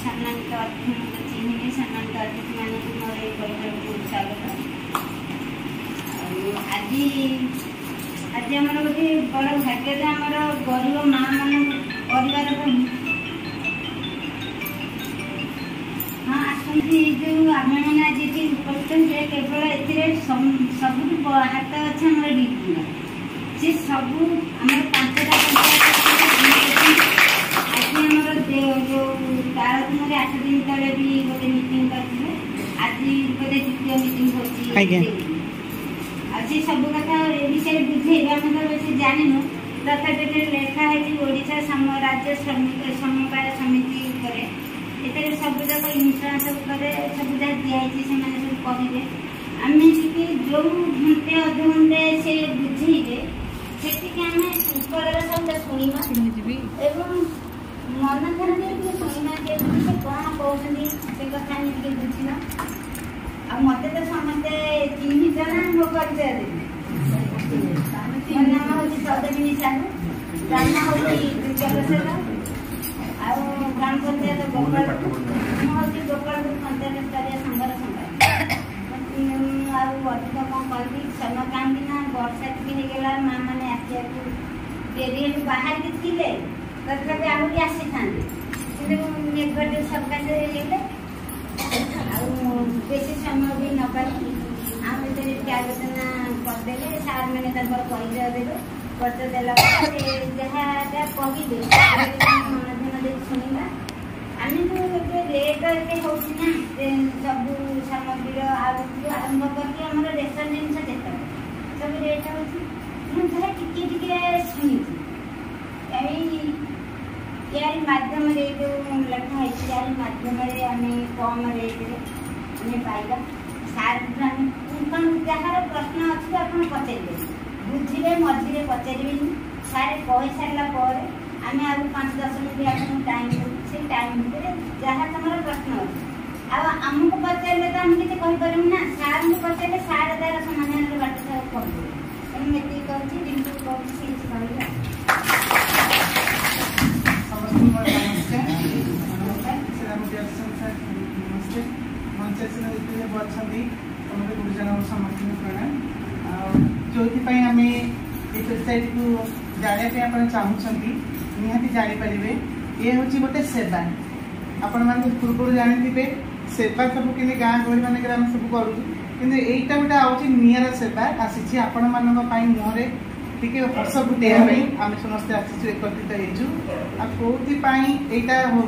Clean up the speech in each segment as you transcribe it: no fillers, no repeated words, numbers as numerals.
सम्मानित अतिथि चिन्ह सम्मानित अतिथि मानक मोर परिवार स्वागत। आज आम गोटे बड़ भाग्य आम गरीब माँ मान परिवार हाँ आसती जो आम मैंने आज ये उपस्थित केवल ए सब हाथ अच्छे आम डीपी सी सब आम 5टा जो तारतम्य 8 दिन तले भी गोटे मीटिंग करते आज गोटे द्वितीय मीटिंग होती सब कथा विषय बुझे आम तो जानू तथापि लेखा है राज्य श्रमिक समवाय समिति ये सबुजाक इन्शुरांस सब जहाँ दिखाई से सब कहे आम जो घंटे अध घंटे से बुझे से आम ऊपर सब शुणा मन ध्यान दे शुणा से कौन कहते से कथा बुझना आ मत तो समस्ते चिन्हित ना मो परिचय देवी नाम हूँ सौदामिनी साहू ग्राम हूँ दुर्गाप्रसाद ग्राम पंचायत गोपालपुर मुझे गोपालपुर पंचायत स्तरीय संघर संघाई अधिक कौन कह समय कहीं ना वर्षा टी होगा माँ मैंने आसा डेरी बाहर की थे तथापि आहरी आसी था मेघ सकाशे बेसी समय भी न पाई आम भर आलोचना करदे सार मैंने परिचय देवे परिचय देला जहाँ कहले मन ध्यान दे शुणा आम जो रेट ये हो सब सामग्री आरंभ करके रेशन जिन देता सब रेट हो टे शुणी यार माध्यम जो लिखाई यार माध्यम आम कम रेट्रे पाइबा सार जार प्रश्न अच्छे आप पचारे बुझे मझे पचारे सारे कही सारापर आम आ 5-10 मिनट आपको टाइम से टाइम भितर जहाँ तुम प्रश्न अच्छे आमको पचारे तो आम किसी कहीपर ना सार को पचारे सार तार समाधान बाट सब कहते तेणु ये कहूँ जिनको कहूँ गुरुजन समस्त प्रणाम जो आम ये सोसाइटी को जानापी चाहूँगी निहाती जानीपारे ये हूँ गोटे सेवा आपण मैंने पूर्व जानी सेवा सब कि गाँ गहली मानक आम सब करूँ कि गोटे आउे निर सेवा आसी आपण मान मुहरे टे हस फुटाई आम समस्ते आसी एकत्रित होती यहाँ हूँ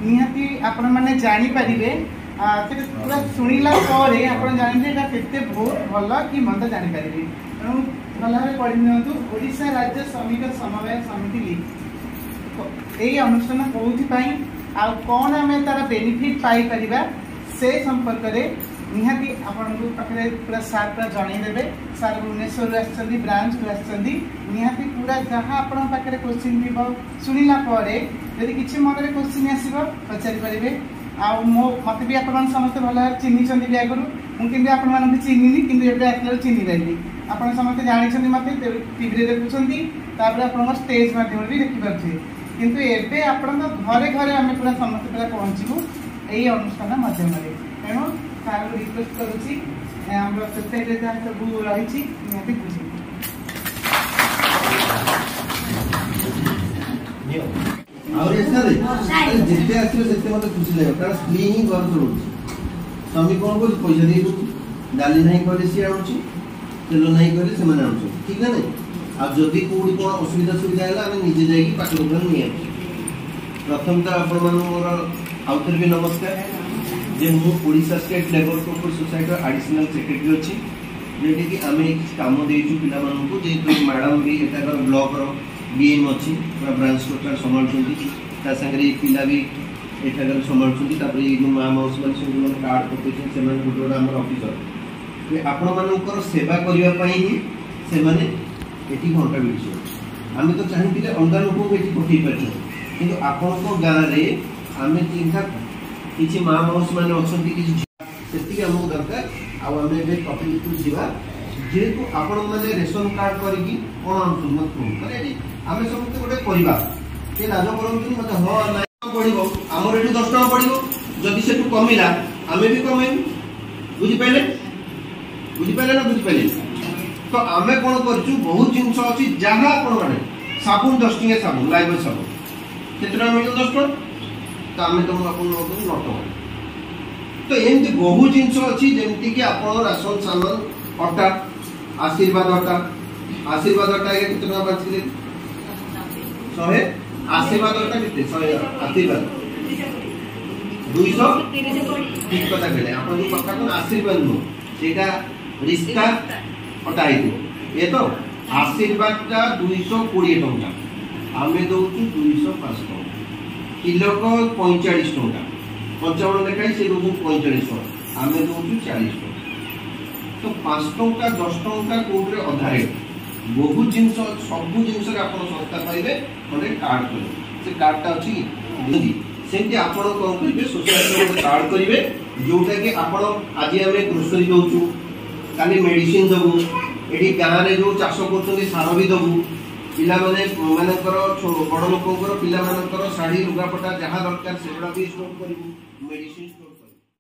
निहाती आपण मैंने जानीपारे पूरा शुणिला आप जानते के बहुत भल कि मंद जानीपारे तेणु भल भाव पढ़ी नियंतु ओडिशा राज्य श्रमिक समवाय समिति लीग यही अनुष्ठान कौन कौन आम तार बेनिफिट पाई से संपर्क में निहाती आपको पाखे पूरा सार पूरा जनईदेवे सार भुवनेश्वर आसछन्ती ब्रांच को आसछन्ती निहाती पूरा जहाँ आपण पाखे क्वेश्चन थी शुणिला यदि किसी मन में क्वेश्चन आसो पचारि पारे मत भी आप समस्त भल भाव चिन्ह भी आगुरी मुझे आपण चिन्हनी कि आसला चिन्ह पारि आप समस्त जानते मत टीवी देखुं आप स्टेज मध्यम भी देखिपे किंतु एबे आपण घरे घरे आम पूरा समस्त पूरा पहुँचू यही अनुष्ठान मध्यम तेणु सार रिक्वेस्ट करुच्ची सोसाइटी जहाँ सब रही निहाती बुझे जिते आसते मत खुशी लगे कारण स्त्री ही घर चलाऊ स्वामी कौन कर पैसा दे डाली ना कले सी आणुची तेल ना कले से आणुच ठीक ना नहीं आदि कौटी कौन असुविधा सुविधा है आम निजे जा पाठ दुकान नहीं प्रथम तो आप आउे भी नमस्कार जे मुझा state labour cooperative society additional secretary अच्छी जोटा कि आम कम देचु पिलाମାନଙ୍କୁ जेहेतु मैडम भी एटाकर ब्लॉक डीएम अच्छी पूरा ब्रांच टोटाल संभालुंट सागर पिला भी एठाकर संभालुंट जो माँ मौसी मैंने कार्ड पकड़ से गोटे गोटे आम अफिसर आपण मान सेवा करने ही से घंटा मिली आम तो चाहिए अंगा लोक ये पठे पार्टी कि आपण गाँव में आम चिंता किसी माँ मौसी मैंने अच्छा आमको दरकार आम टपिक को जीवा जेहेतु आपण मैंने रेशन कार्ड करके कौन आनुन मत माने आम समस्त गोटे परिवार ये लाज करते मत हाँ ना पड़ो आमर ये 10 टका पड़ो जदि से कमिला आम भी कमेबू बुझिपारे ना बुझिपारे तो आम कौन कर बहुत जिनस अच्छी जहाँ आप साबुन 10 टकिया साबुन लाइफ साबुन के मिल 10 टका तो आम तुम आप 9 टका तो एमती बहु जिनस अच्छी जमती कि आप राशन सामान अटा आशीर्वाद अटा केते टका बांचले 100 आशीर्वाद अटा केते 100 आशीर्वाद 200 ठीक कथा कहले आपण जो कथा कोन आशीर्वाद नो सेटा रिश्ता अटा आइतो ये तो आशीर्वाद टा 220 टका आमे दोछु 205 टका किलो को 45 टका 55 देखाई से दोछु 45 टका आमे दोछु 40 टका तो 5 टका 10 टका कोटरे अधारे बहुत जिनस सब जिनस रे आपण सस्ता पाइबे ओने कार्ड करे से कार्डटा अछि बुझी सेंती आपण कोन करिवे सोसाइटी कार्ड करिवे जोटा कि आपण आज हमें ग्रोसरी दोछु काली मेडिसिन दबु एडी गां रे जो चाष करछन सार भी दबु पिला माने मानकर बड़ लोककर पिला मानकर साड़ी लुगापटा जहाँ दरकार सेगुड़ा भी स्टॉक करिवु मेडिसिन